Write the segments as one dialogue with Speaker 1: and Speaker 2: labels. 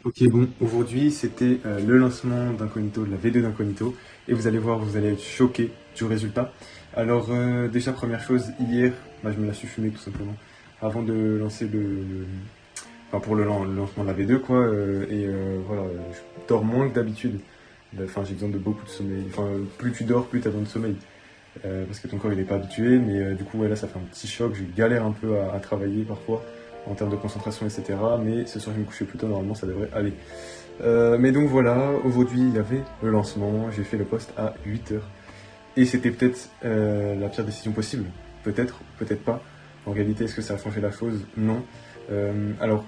Speaker 1: Ok, bon, aujourd'hui c'était le lancement d'Incognito, de la V2 d'Incognito, et vous allez voir, vous allez être choqué du résultat. Alors, déjà, première chose, hier, bah, je me la suis fumée tout simplement, avant de lancer enfin, pour le lancement de la V2, quoi, et voilà, je dors moins que d'habitude. Enfin, j'ai besoin de beaucoup de sommeil. Enfin, plus tu dors, plus tu as besoin de sommeil. Parce que ton corps il est pas habitué, mais du coup ouais, là ça fait un petit choc, je galère un peu à travailler parfois en termes de concentration, etc. Mais ce soir je vais me coucher plus tôt, normalement ça devrait aller. Mais donc voilà, aujourd'hui il y avait le lancement, j'ai fait le post à 8 heures. Et c'était peut-être la pire décision possible. Peut-être, peut-être pas. En réalité, est-ce que ça a changé la chose? Non. Alors,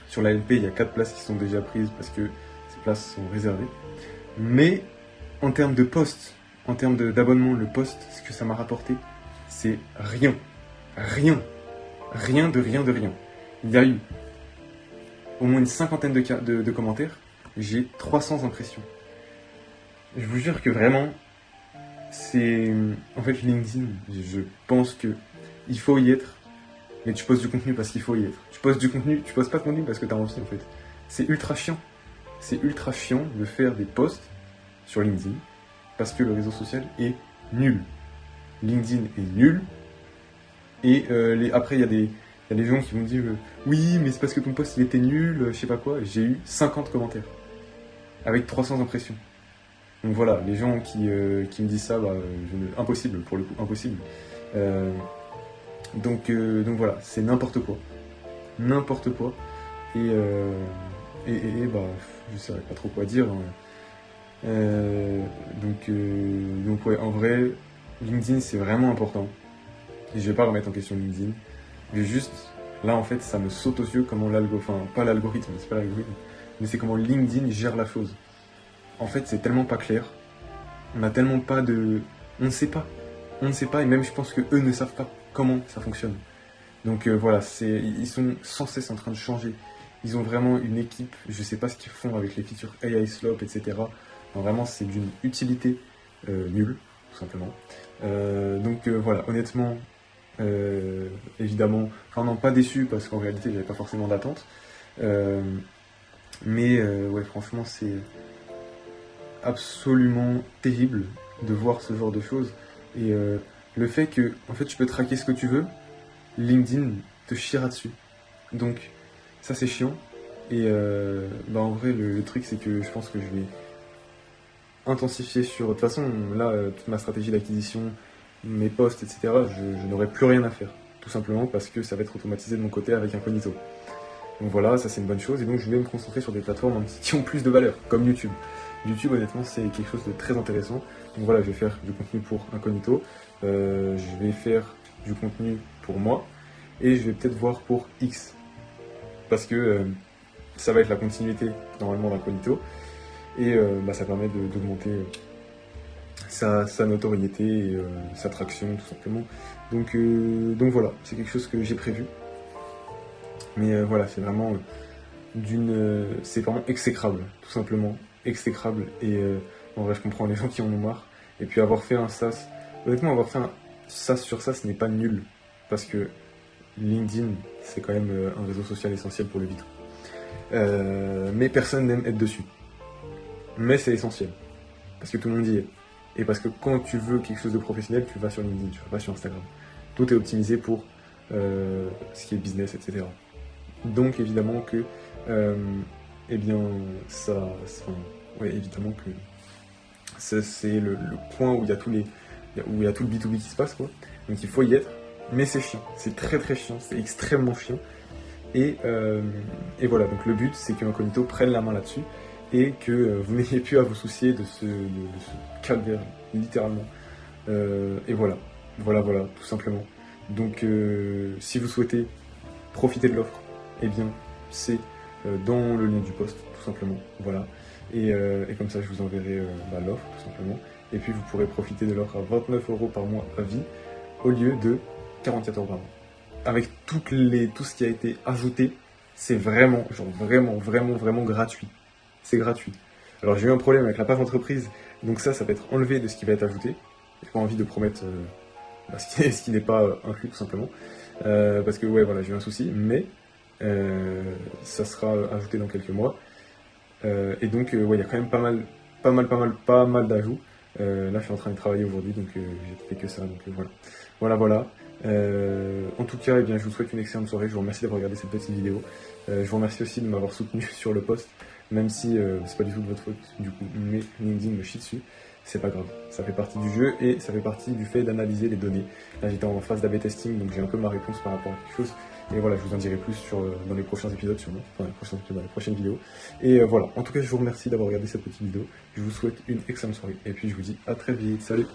Speaker 1: sur la LP, il y a 4 places qui sont déjà prises parce que ces places sont réservées. Mais en termes de poste, en termes d'abonnement, le poste, ce que ça m'a rapporté, c'est rien. Rien. Rien de rien de rien. Il y a eu au moins une cinquantaine de commentaires. J'ai 300 impressions. Je vous jure que vraiment, c'est... En fait, LinkedIn, je pense que il faut y être, mais tu poses du contenu parce qu'il faut y être. Tu poses du contenu, tu poses pas de contenu parce que t'as envie, en fait. C'est ultra chiant. C'est ultra chiant de faire des posts sur LinkedIn parce que le réseau social est nul. LinkedIn est nul. Et après, il y a des gens qui vont dire oui, mais c'est parce que ton post il était nul, je sais pas quoi. J'ai eu 50 commentaires avec 300 impressions. Donc voilà, les gens qui me disent ça, bah, impossible pour le coup, impossible. Euh, donc voilà, c'est n'importe quoi. N'importe quoi. Et, bah, je saurais pas trop quoi dire, hein. Donc ouais, en vrai, LinkedIn c'est vraiment important. Et je vais pas remettre en question LinkedIn. Mais juste, là en fait, ça me saute aux yeux comment l'algorithme, enfin pas l'algorithme, c'est pas l'algorithme, mais c'est comment LinkedIn gère la chose. En fait, c'est tellement pas clair. On a tellement pas de, on ne sait pas, on ne sait pas, et même je pense que eux ne savent pas comment ça fonctionne. Donc voilà, ils sont sans cesse en train de changer. Ils ont vraiment une équipe, je sais pas ce qu'ils font avec les features AI Slope, etc. Non, vraiment, c'est d'une utilité nulle, tout simplement. Voilà, honnêtement, évidemment, enfin non, pas déçu parce qu'en réalité, j'avais pas forcément d'attente. Euh, ouais, franchement, c'est absolument terrible de voir ce genre de choses. Et le fait que, en fait, tu peux traquer ce que tu veux, LinkedIn te chiera dessus. Donc, ça c'est chiant. Et bah en vrai, le truc c'est que je pense que je vais intensifier sur. De toute façon, là, toute ma stratégie d'acquisition, mes posts, etc., je n'aurai plus rien à faire. Tout simplement parce que ça va être automatisé de mon côté avec Incognito. Donc voilà, ça c'est une bonne chose. Et donc je vais me concentrer sur des plateformes qui ont plus de valeur, comme YouTube. YouTube, honnêtement, c'est quelque chose de très intéressant. Donc voilà, je vais faire du contenu pour Incognito. Je vais faire du contenu pour moi. Et je vais peut-être voir pour X. Parce que ça va être la continuité normalement d'Incognito. Et bah, ça permet d'augmenter sa notoriété et sa traction tout simplement. Donc voilà, c'est quelque chose que j'ai prévu. Mais voilà, c'est vraiment c'est vraiment exécrable, tout simplement. Exécrable. Et en vrai, je comprends les gens qui en ont marre. Et puis avoir fait un SaaS, honnêtement, avoir fait un SaaS sur ça, ce n'est pas nul. Parce que LinkedIn, c'est quand même un réseau social essentiel pour le vivre. Mais personne n'aime être dessus. Mais c'est essentiel. Parce que tout le monde y est. Et parce que quand tu veux quelque chose de professionnel, tu vas sur LinkedIn, tu vas pas sur Instagram. Tout est optimisé pour ce qui est business, etc. Donc évidemment que, euh, eh bien, enfin, ouais, évidemment que c'est le point où il y a où il y a tout le B2B qui se passe, quoi. Donc il faut y être, mais c'est chiant, c'est très très chiant, c'est extrêmement chiant. Et, euh, et voilà, donc le but c'est que Incognito prenne la main là-dessus et que vous n'ayez plus à vous soucier de ce calvaire, littéralement. Et voilà, voilà, tout simplement. Donc si vous souhaitez profiter de l'offre, eh bien c'est dans le lien du post, tout simplement. Voilà. Et comme ça, je vous enverrai bah, l'offre, tout simplement. Et puis vous pourrez profiter de l'offre à 29 € par mois à vie, au lieu de 44 € par mois. Avec tout ce qui a été ajouté, c'est vraiment, genre vraiment gratuit. C'est gratuit. Alors j'ai eu un problème avec la page entreprise, donc ça va être enlevé de ce qui va être ajouté. J'ai pas envie de promettre ce qui n'est pas inclus tout simplement. Parce que ouais, voilà, j'ai eu un souci, mais Ça sera ajouté dans quelques mois. Et donc, ouais, il y a quand même pas mal d'ajouts. Là, je suis en train de travailler aujourd'hui, donc j'ai fait que ça. Donc voilà. En tout cas, eh bien, je vous souhaite une excellente soirée. Je vous remercie d'avoir regardé cette petite vidéo. Je vous remercie aussi de m'avoir soutenu sur le post, même si c'est pas du tout de votre faute. Du coup, mais LinkedIn me chie dessus. C'est pas grave. Ça fait partie du jeu et ça fait partie du fait d'analyser les données. Là, j'étais en phase d'A/B testing, donc j'ai un peu ma réponse par rapport à quelque chose. Et voilà, je vous en dirai plus dans les prochains épisodes sûrement, enfin dans les prochaines vidéos. Et voilà, en tout cas, je vous remercie d'avoir regardé cette petite vidéo. Je vous souhaite une excellente soirée. Et puis, je vous dis à très vite. Salut!